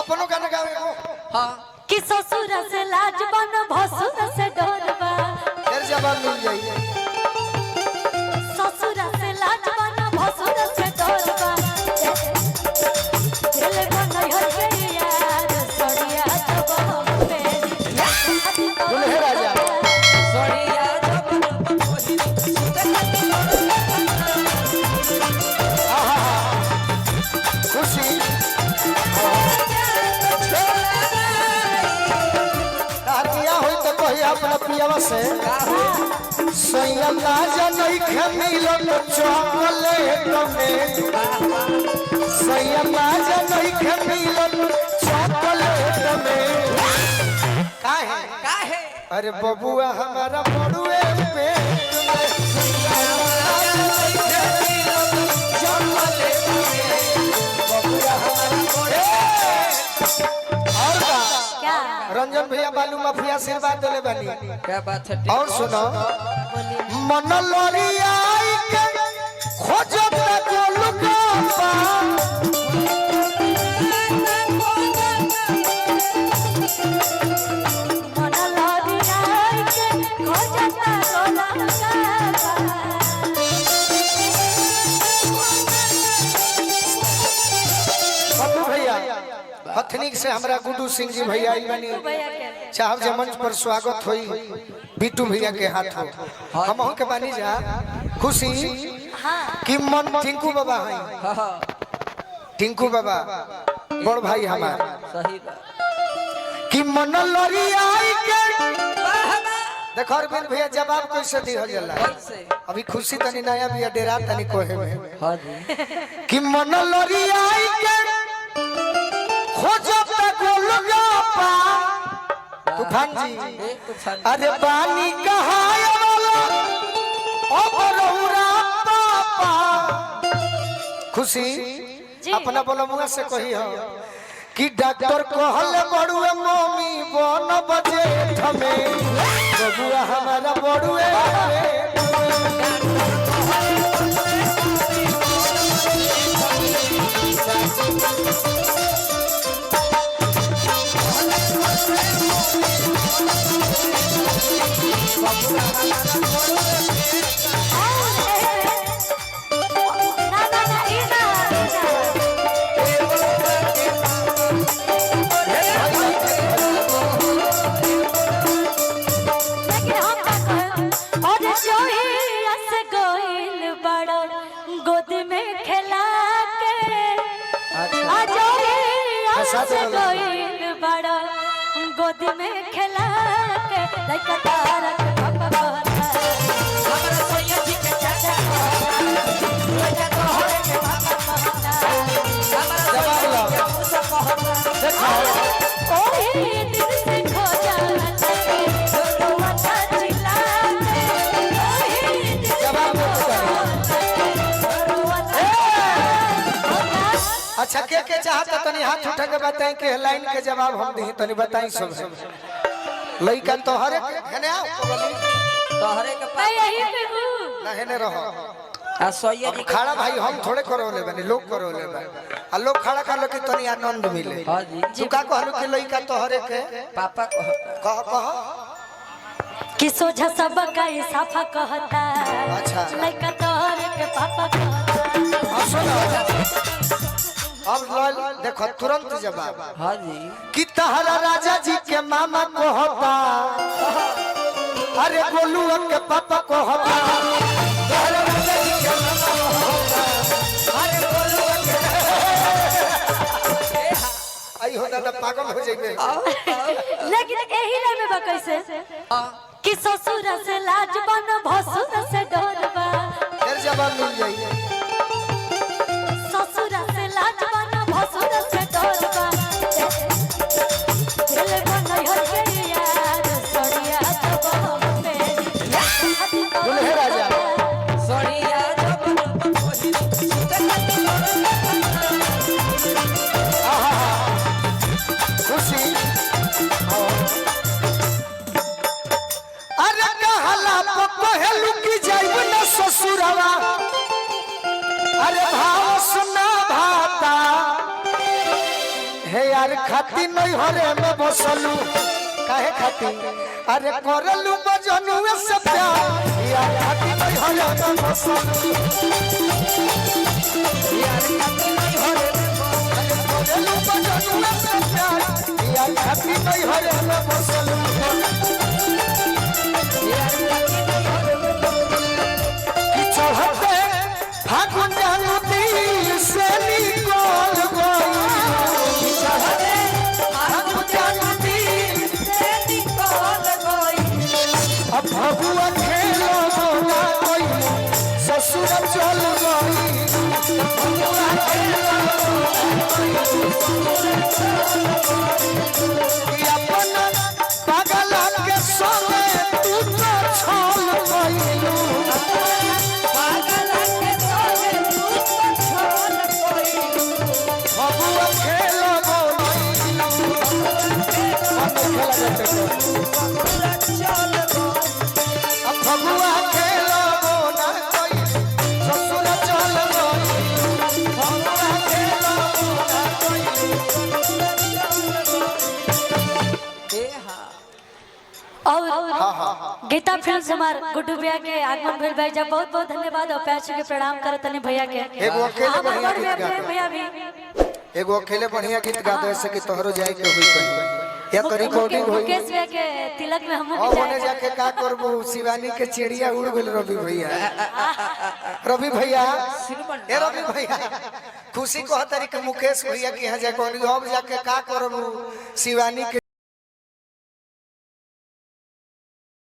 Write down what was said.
अपनो गाना गावे को हां कि ससुर से लाज बन भसुर से डरबा फिर जवाब मिल जाई ससुर से लाज बन भसुर से डरबा दिल बन हर के यार सड़िया जब पे दुल्हे राजा सड़िया खुशी तातिया होई तो कहिया अपना पियावा से सैया लाजा नहीं खमिलन चॉकलेट में सैया लाजा नहीं खमिलन चॉकलेट में का है अरे बबुआ हमारा बड़ुए पे क्या रंजन भैया बालू माफिया आशीर्वाद देले बानी क्या बात है और सुनो मन लड़िया के खोजत गोलगप्पा मन लड़िया के खोजता गोलगप्पा बबू भैया हथनिक से हमरा गुड्डू सिंह जी भैया आई बनी चाहब जे मंच पर स्वागत होई बिट्टू भैया के हाथ हो हम के बानी जा खुशी कि मन टिंकू बाबा है हां हां टिंकू बाबा बड़ भाई हमार सही बात कि मन लड़िया के वाह देखो अरविंद भैया जवाब कैसे दिहल जाला कैसे अभी खुशी तनी नया भैया डेरा तनी कोहे में हां जी कि मन लड़िया के खोजत गोलगप्पा तूफान जी अरे पानी कहाय वाला अपरौरा पापा खुशी अपना बोला मुआ से कही हो कि डॉक्टर कहल बड़ुए मम्मी बन बजे थमे बबुआ हमारा बड़ुए गोद में खेला के बड़ा गोद में खेला के लइका तारा के पापा कहता हमरा सोया जी के चाचा लइका तोहरे के पापा कहता हमरा सोया के कहता देखो ओही दिन से खो जाता तो माथा चिल्ला ओही दिन जवाब अच्छा के चाहता तनी हाथ उठा के बताएं कि लाइन के जवाब हम दी तनी बताई सब लइका तोहरे हेने आओ बोली तोहरे के मैं यही पे हूं ना हेने रहो आ सोया जी खड़ा भाई हम थोड़े करोले बने लोग करोले बने आ लोग खड़ा कर लो कि तनी आनंद मिले हां जी तू का कहलु कि लइका तोहरे के पापा कहता कह कि सोझा सब का साफा कहता अच्छा लइका तोहरे के पापा कहता सुनो अब देखो तुरंत जवाब हां जी कि तहरा राजा जी के मामा कहता अरे गोलू के पापा कहता तहरा राजा जी के मामा कहता अरे गोलू के आई हो दादा पागल हो जाइबे लेकिन एही रे में बा कैसे कि ससुर से लाज बन भसुर से डरबा फिर जवाब मिल जाई ससुर से लाज बन भसुर से डरबा दिल बन हर के यार सड़िया जब पे दुल्हे राजा सड़िया खुशी अरे कहला पहलू की जाइब न ससुरवा खाती नहीं हरे में बसलू काहे खाती अरे करलू बजनुए से प्यार यार खाती नहीं हरे में बसलू यार खाती नहीं हरे में करलू बजनुए से प्यार यार खाती नहीं हरे में बसलू यार खाती नहीं हरे में कि चढ़ते फागुन जानू दिल से निकल गई चढ़ते फागुन जानू दिल से निकल गई अब भगुआ खेलो बोला कोई ससुर चल गई भगुआ खेलो कि अपन पागल के संगे तू तो छल गईलू भगुआ खेलो अब भगुआ खेलो ना कोई ससुर चल गई भगुआ खेलो ना कोई और गीता फिल्म हमार गुड्डू भैया के आगमन भेल भाई जब बहुत बहुत धन्यवाद और पैर छू के प्रणाम करत तनी भैया के एगो अकेले बढ़िया गीत गा भैया भी एगो अकेले बढ़िया गीत गा दे से कि तोहरो जाए के होई कहीं या तो रिकॉर्डिंग होई मुकेश भैया के तिलक में हमहू और भी होने जाके का करबू शिवानी के चिड़िया उड़ गेल रवि भैया रवि भैया ए रवि भैया खुशी को तरीके मुकेश भैया के यहाँ जाके अब जाके का करबू शिवानी के